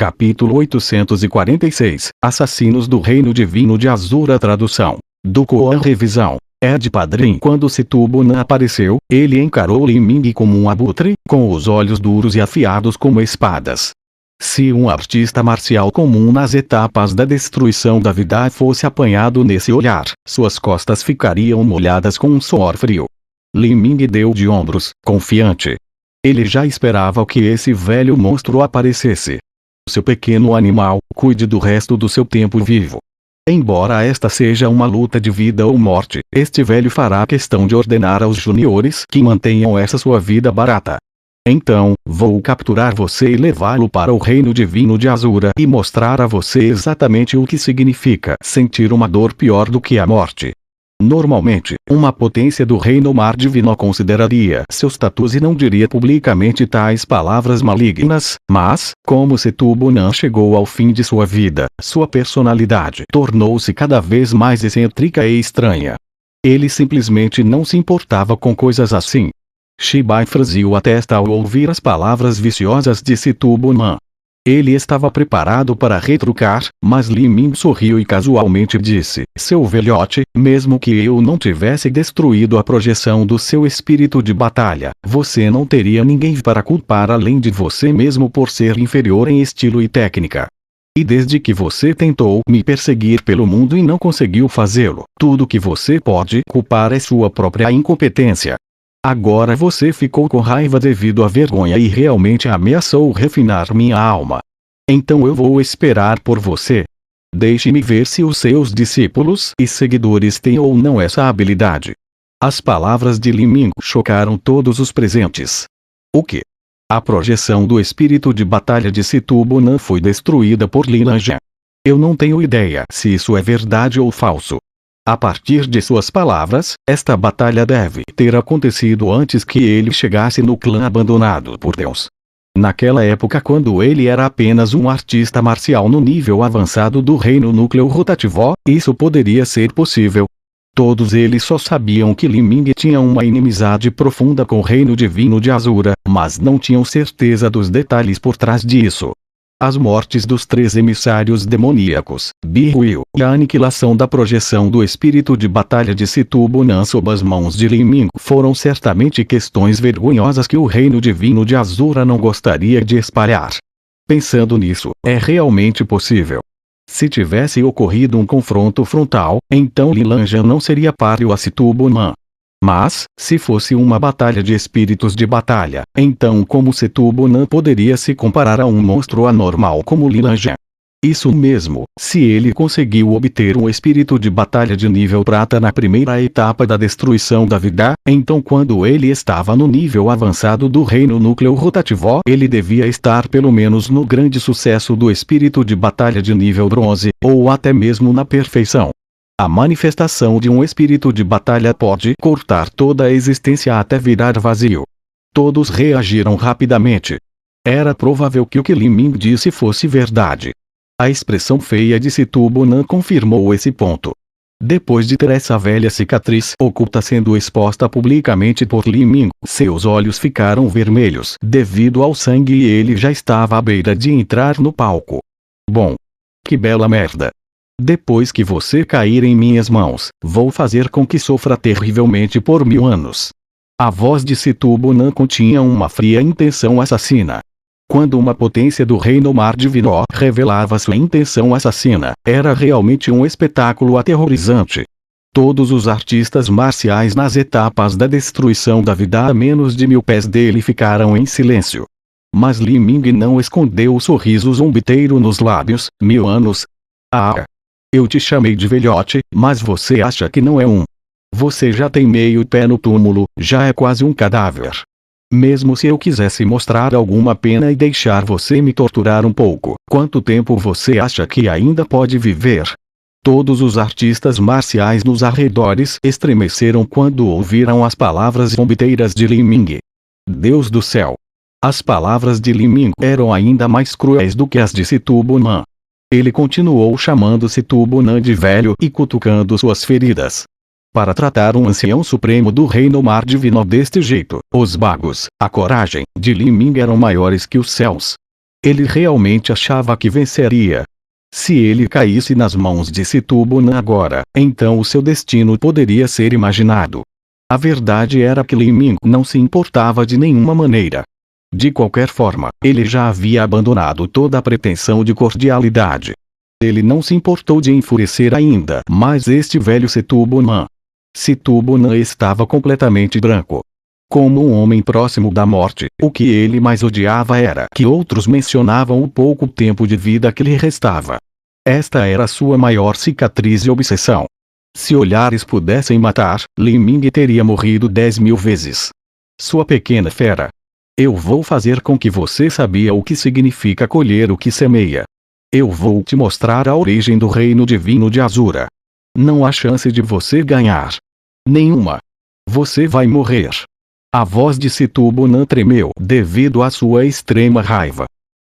Capítulo 846 Assassinos do Reino Divino de Azura. Tradução do Koan. Revisão Ed Padrim. Quando Situbunan apareceu, ele encarou Li Ming como um abutre, com os olhos duros e afiados como espadas. Se um artista marcial comum nas etapas da destruição da vida fosse apanhado nesse olhar, suas costas ficariam molhadas com um suor frio. Li Ming deu de ombros, confiante. Ele já esperava que esse velho monstro aparecesse. Seu pequeno animal, cuide do resto do seu tempo vivo. Embora esta seja uma luta de vida ou morte, este velho fará questão de ordenar aos juniores que mantenham essa sua vida barata. Então, vou capturar você e levá-lo para o reino divino de Azura e mostrar a você exatamente o que significa sentir uma dor pior do que a morte. Normalmente, uma potência do reino mar divino consideraria seu status e não diria publicamente tais palavras malignas, mas, como Situbunan chegou ao fim de sua vida, sua personalidade tornou-se cada vez mais excêntrica e estranha. Ele simplesmente não se importava com coisas assim. Shibai franziu a testa ao ouvir as palavras viciosas de Situbunan. Ele estava preparado para retrucar, mas Li Ming sorriu e casualmente disse: seu velhote, mesmo que eu não tivesse destruído a projeção do seu espírito de batalha, você não teria ninguém para culpar além de você mesmo por ser inferior em estilo e técnica. E desde que você tentou me perseguir pelo mundo e não conseguiu fazê-lo, tudo que você pode culpar é sua própria incompetência. Agora você ficou com raiva devido à vergonha e realmente ameaçou refinar minha alma. Então eu vou esperar por você. Deixe-me ver se os seus discípulos e seguidores têm ou não essa habilidade. As palavras de Li Ming chocaram todos os presentes. O que? A projeção do espírito de batalha de Situbunan foi destruída por Li Lanjan. Eu não tenho ideia se isso é verdade ou falso. A partir de suas palavras, esta batalha deve ter acontecido antes que ele chegasse no clã abandonado por Deus. Naquela época, quando ele era apenas um artista marcial no nível avançado do reino núcleo rotativo, isso poderia ser possível. Todos eles só sabiam que Li Ming tinha uma inimizade profunda com o reino divino de Azura, mas não tinham certeza dos detalhes por trás disso. As mortes dos 3 emissários demoníacos, Bihuil, e a aniquilação da projeção do espírito de batalha de Situbunan sob as mãos de Li Ming foram certamente questões vergonhosas que o reino divino de Azura não gostaria de espalhar. Pensando nisso, é realmente possível. Se tivesse ocorrido um confronto frontal, então Li Lanjan não seria páreo a Situbunan. Mas, se fosse uma batalha de espíritos de batalha, então como Situbunan poderia se comparar a um monstro anormal como Li Lanjan? Isso mesmo, se ele conseguiu obter um espírito de batalha de nível prata na primeira etapa da destruição da vida, então quando ele estava no nível avançado do reino núcleo rotativo, ele devia estar pelo menos no grande sucesso do espírito de batalha de nível bronze, ou até mesmo na perfeição. A manifestação de um espírito de batalha pode cortar toda a existência até virar vazio. Todos reagiram rapidamente. Era provável que o que Li Ming disse fosse verdade. A expressão feia de Situbunan confirmou esse ponto. Depois de ter essa velha cicatriz oculta sendo exposta publicamente por Li Ming, seus olhos ficaram vermelhos devido ao sangue e ele já estava à beira de entrar no palco. Bom. Que bela merda. Depois que você cair em minhas mãos, vou fazer com que sofra terrivelmente por 1000 anos. A voz de Situbunan continha uma fria intenção assassina. Quando uma potência do reino mar divino revelava sua intenção assassina, era realmente um espetáculo aterrorizante. Todos os artistas marciais nas etapas da destruição da vida a menos de 1000 pés dele ficaram em silêncio. Mas Li Ming não escondeu o sorriso zombeteiro nos lábios. 1000 anos? Ah! Eu te chamei de velhote, mas você acha que não é um. Você já tem meio pé no túmulo, já é quase um cadáver. Mesmo se eu quisesse mostrar alguma pena e deixar você me torturar um pouco, quanto tempo você acha que ainda pode viver? Todos os artistas marciais nos arredores estremeceram quando ouviram as palavras zombeteiras de Li Ming. Deus do céu! As palavras de Li Ming eram ainda mais cruéis do que as de Situbunan. Ele continuou chamando Situbunan de velho e cutucando suas feridas. Para tratar um ancião supremo do reino mar divino deste jeito, os bagos, a coragem de Li Ming eram maiores que os céus. Ele realmente achava que venceria. Se ele caísse nas mãos de Situbonan agora, então o seu destino poderia ser imaginado. A verdade era que Li Ming não se importava de nenhuma maneira. De qualquer forma, ele já havia abandonado toda a pretensão de cordialidade. Ele não se importou de enfurecer ainda mais este velho Situbonan. Situbonan estava completamente branco. Como um homem próximo da morte, o que ele mais odiava era que outros mencionavam o pouco tempo de vida que lhe restava. Esta era sua maior cicatriz e obsessão. Se olhares pudessem matar, Li Ming teria morrido 10.000 vezes. Sua pequena fera. Eu vou fazer com que você sabia o que significa colher o que semeia. Eu vou te mostrar a origem do reino divino de Azura. Não há chance de você ganhar. Nenhuma. Você vai morrer. A voz de Situbonan tremeu devido à sua extrema raiva.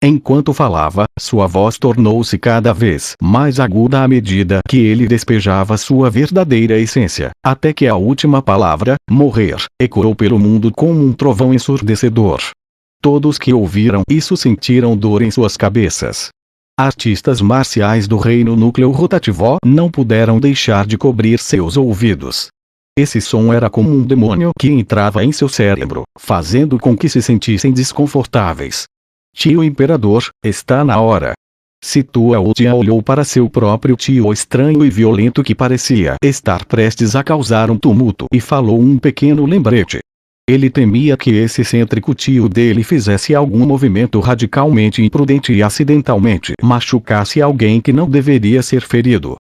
Enquanto falava, sua voz tornou-se cada vez mais aguda à medida que ele despejava sua verdadeira essência, até que a última palavra, morrer, ecoou pelo mundo como um trovão ensurdecedor. Todos que ouviram isso sentiram dor em suas cabeças. Artistas marciais do reino núcleo rotativo não puderam deixar de cobrir seus ouvidos. Esse som era como um demônio que entrava em seu cérebro, fazendo com que se sentissem desconfortáveis. Tio Imperador, está na hora. Situa Utia olhou para seu próprio tio estranho e violento que parecia estar prestes a causar um tumulto e falou um pequeno lembrete. Ele temia que esse excêntrico tio dele fizesse algum movimento radicalmente imprudente e acidentalmente machucasse alguém que não deveria ser ferido.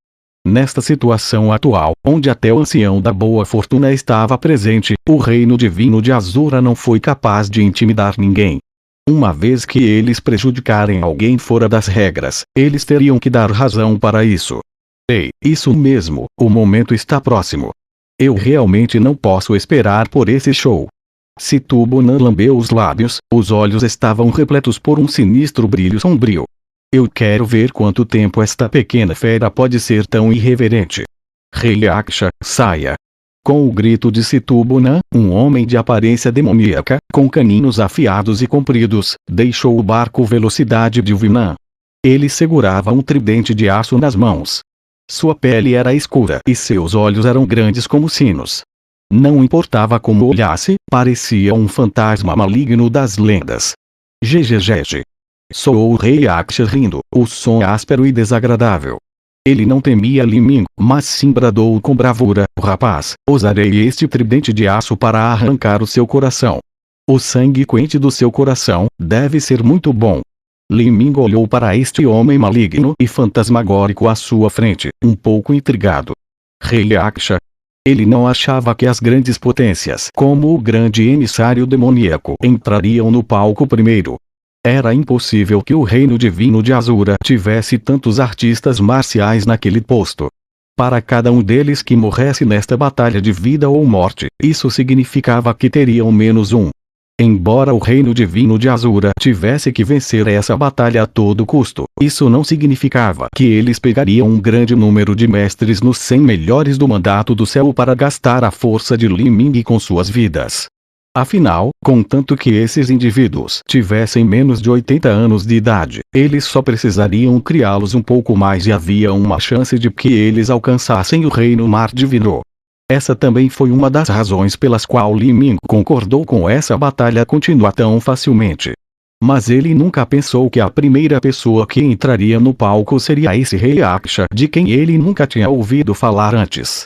Nesta situação atual, onde até o ancião da boa fortuna estava presente, o reino divino de Azura não foi capaz de intimidar ninguém. Uma vez que eles prejudicarem alguém fora das regras, eles teriam que dar razão para isso. Ei, isso mesmo, o momento está próximo. Eu realmente não posso esperar por esse show. Situbonan lambeu os lábios, os olhos estavam repletos por um sinistro brilho sombrio. Eu quero ver quanto tempo esta pequena fera pode ser tão irreverente. Rei Aksha, saia. Com o grito de Situbonan, um homem de aparência demoníaca, com caninos afiados e compridos, deixou o barco velocidade divina. Ele segurava um tridente de aço nas mãos. Sua pele era escura e seus olhos eram grandes como sinos. Não importava como olhasse, parecia um fantasma maligno das lendas. Jejejeje. Soou o rei Aksha rindo, o som áspero e desagradável. Ele não temia Li Ming, mas sim bradou com bravura: rapaz, usarei este tridente de aço para arrancar o seu coração. O sangue quente do seu coração deve ser muito bom. Li Ming olhou para este homem maligno e fantasmagórico à sua frente, um pouco intrigado. Rei Aksha. Ele não achava que as grandes potências, como o grande emissário demoníaco, entrariam no palco primeiro. Era impossível que o reino divino de Azura tivesse tantos artistas marciais naquele posto. Para cada um deles que morresse nesta batalha de vida ou morte, isso significava que teriam menos um. Embora o reino divino de Azura tivesse que vencer essa batalha a todo custo, isso não significava que eles pegariam um grande número de mestres nos 100 melhores do mandato do céu para gastar a força de Li Ming com suas vidas. Afinal, contanto que esses indivíduos tivessem menos de 80 anos de idade, eles só precisariam criá-los um pouco mais e havia uma chance de que eles alcançassem o reino mar divino. Essa também foi uma das razões pelas quais Li Ming concordou com essa batalha continuar tão facilmente. Mas ele nunca pensou que a primeira pessoa que entraria no palco seria esse rei Aksha de quem ele nunca tinha ouvido falar antes.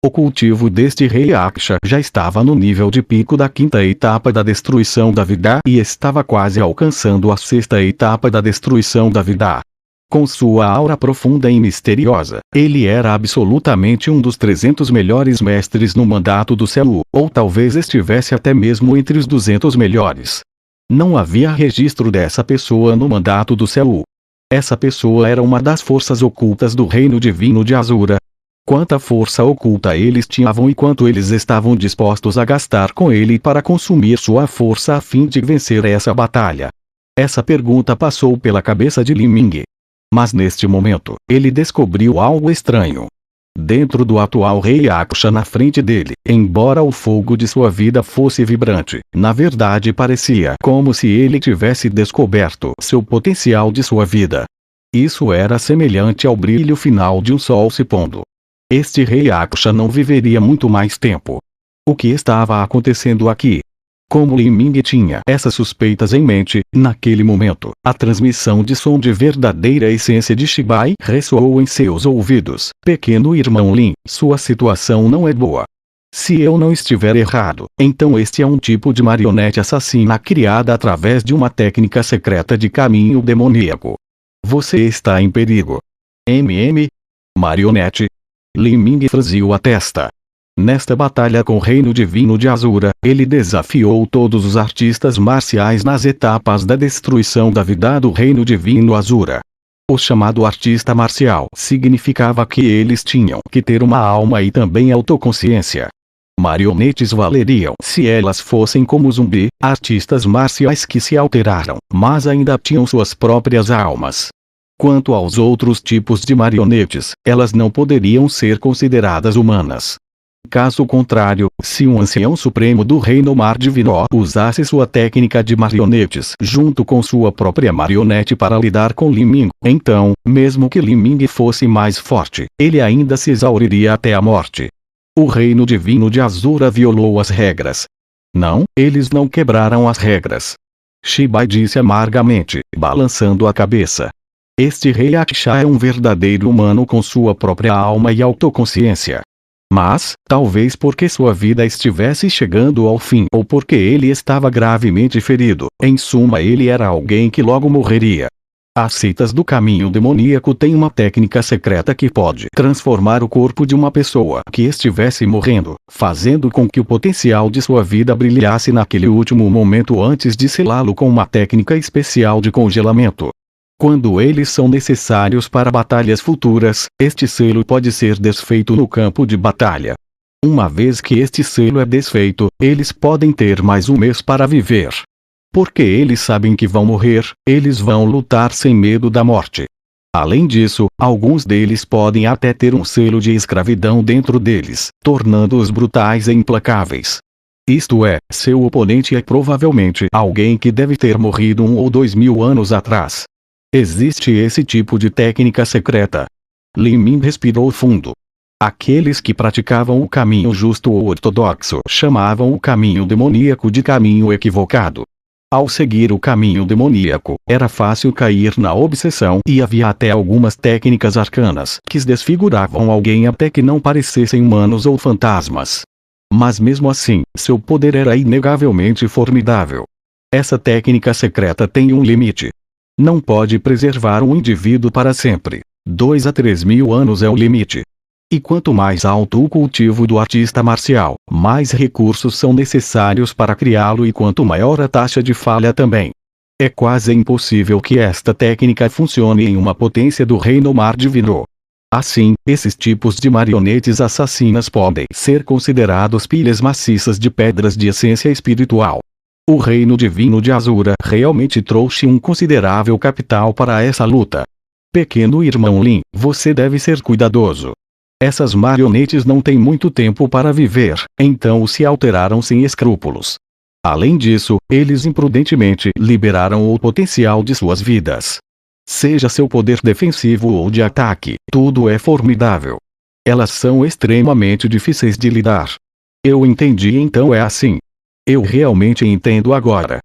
O cultivo deste rei Aksha já estava no nível de pico da 5ª etapa da destruição da vida e estava quase alcançando a 6ª etapa da destruição da vida. Com sua aura profunda e misteriosa, ele era absolutamente um dos 300 melhores mestres no mandato do céu, ou talvez estivesse até mesmo entre os 200 melhores. Não havia registro dessa pessoa no mandato do céu. Essa pessoa era uma das forças ocultas do reino divino de Azura. Quanta força oculta eles tinham e quanto eles estavam dispostos a gastar com ele para consumir sua força a fim de vencer essa batalha? Essa pergunta passou pela cabeça de Li Ming. Mas neste momento, ele descobriu algo estranho. dentro do atual rei Aksha na frente dele. Embora o fogo de sua vida fosse vibrante, na verdade parecia como se ele tivesse descoberto seu potencial de sua vida. Isso era semelhante ao brilho final de um sol se pondo. Este rei Aksha não viveria muito mais tempo. O que estava acontecendo aqui? Como Li Ming tinha essas suspeitas em mente, naquele momento, a transmissão de som de verdadeira essência de Shibai ressoou em seus ouvidos. Pequeno irmão Lin, sua situação não é boa. Se eu não estiver errado, então este é um tipo de marionete assassina criada através de uma técnica secreta de caminho demoníaco. Você está em perigo. Marionete? Li Ming franziu a testa. Nesta batalha com o Reino Divino de Azura, ele desafiou todos os artistas marciais nas etapas da destruição da vida do Reino Divino Azura. O chamado artista marcial significava que eles tinham que ter uma alma e também autoconsciência. Marionetes valeriam se elas fossem como zumbi, artistas marciais que se alteraram, mas ainda tinham suas próprias almas. Quanto aos outros tipos de marionetes, elas não poderiam ser consideradas humanas. Caso contrário, se um ancião supremo do Reino Mar Divino usasse sua técnica de marionetes junto com sua própria marionete para lidar com Li Ming, então, mesmo que Li Ming fosse mais forte, ele ainda se exauriria até a morte. O Reino Divino de Azura violou as regras. Não, eles não quebraram as regras. Shibai disse amargamente, balançando a cabeça. Este rei Aksha é um verdadeiro humano com sua própria alma e autoconsciência. Mas, talvez porque sua vida estivesse chegando ao fim ou porque ele estava gravemente ferido, em suma ele era alguém que logo morreria. As seitas do caminho demoníaco têm uma técnica secreta que pode transformar o corpo de uma pessoa que estivesse morrendo, fazendo com que o potencial de sua vida brilhasse naquele último momento antes de selá-lo com uma técnica especial de congelamento. Quando eles são necessários para batalhas futuras, este selo pode ser desfeito no campo de batalha. Uma vez que este selo é desfeito, eles podem ter mais um mês para viver. Porque eles sabem que vão morrer, eles vão lutar sem medo da morte. Além disso, alguns deles podem até ter um selo de escravidão dentro deles, tornando-os brutais e implacáveis. Isto é, seu oponente é provavelmente alguém que deve ter morrido 1 ou 2 mil anos atrás. Existe esse tipo de técnica secreta. Li Ming respirou fundo. Aqueles que praticavam o caminho justo ou ortodoxo chamavam o caminho demoníaco de caminho equivocado. Ao seguir o caminho demoníaco, era fácil cair na obsessão e havia até algumas técnicas arcanas que desfiguravam alguém até que não parecessem humanos ou fantasmas. Mas mesmo assim, seu poder era inegavelmente formidável. Essa técnica secreta tem um limite. Não pode preservar um indivíduo para sempre. 2 a 3 mil anos é o limite. E quanto mais alto o cultivo do artista marcial, mais recursos são necessários para criá-lo e quanto maior a taxa de falha também. É quase impossível que esta técnica funcione em uma potência do Reino Mar Divino. Assim, esses tipos de marionetes assassinas podem ser considerados pilhas maciças de pedras de essência espiritual. O Reino Divino de Azura realmente trouxe um considerável capital para essa luta. Pequeno irmão Lin, você deve ser cuidadoso. Essas marionetes não têm muito tempo para viver, então se alteraram sem escrúpulos. Além disso, eles imprudentemente liberaram o potencial de suas vidas. Seja seu poder defensivo ou de ataque, tudo é formidável. Elas são extremamente difíceis de lidar. Eu entendi, então é assim. Eu realmente entendo agora.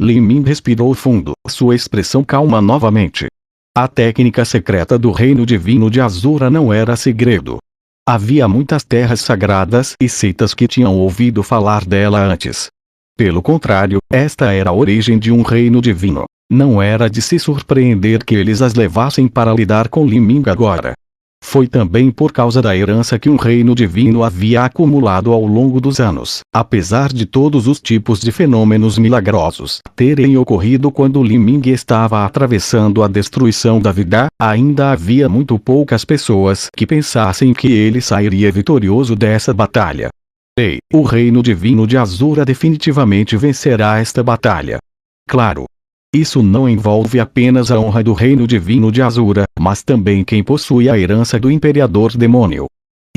Li Ming respirou fundo, sua expressão calma novamente. A técnica secreta do Reino Divino de Azura não era segredo. Havia muitas terras sagradas e seitas que tinham ouvido falar dela antes. Pelo contrário, esta era a origem de um reino divino. Não era de se surpreender que eles as levassem para lidar com Li Ming agora. Foi também por causa da herança que um reino divino havia acumulado ao longo dos anos, apesar de todos os tipos de fenômenos milagrosos terem ocorrido quando Li Ming estava atravessando a destruição da vida, ainda havia muito poucas pessoas que pensassem que ele sairia vitorioso dessa batalha. Ei, o reino divino de Azura definitivamente vencerá esta batalha. Claro. Isso não envolve apenas a honra do Reino Divino de Azura, mas também quem possui a herança do Imperador Demônio.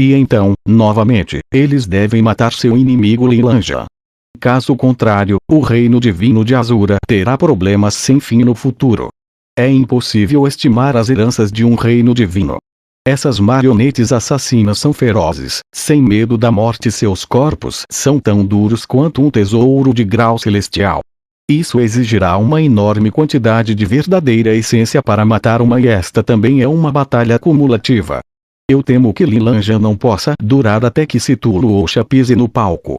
E então, novamente, eles devem matar seu inimigo Lilanja. Caso contrário, o reino divino de Azura terá problemas sem fim no futuro. É impossível estimar as heranças de um reino divino. Essas marionetes assassinas são ferozes, sem medo da morte. Seus corpos são tão duros quanto um tesouro de grau celestial. Isso exigirá uma enorme quantidade de verdadeira essência para matar uma, e esta também é uma batalha cumulativa. Eu temo que Lilanja não possa durar até que Cthulhu Oxa pise no palco.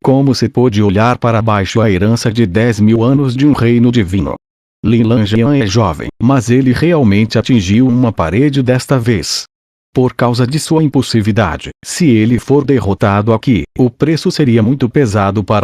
Como se pôde olhar para baixo a herança de 10.000 anos de um reino divino? Lilanjian é jovem, mas ele realmente atingiu uma parede desta vez. Por causa de sua impulsividade, se ele for derrotado aqui, o preço seria muito pesado para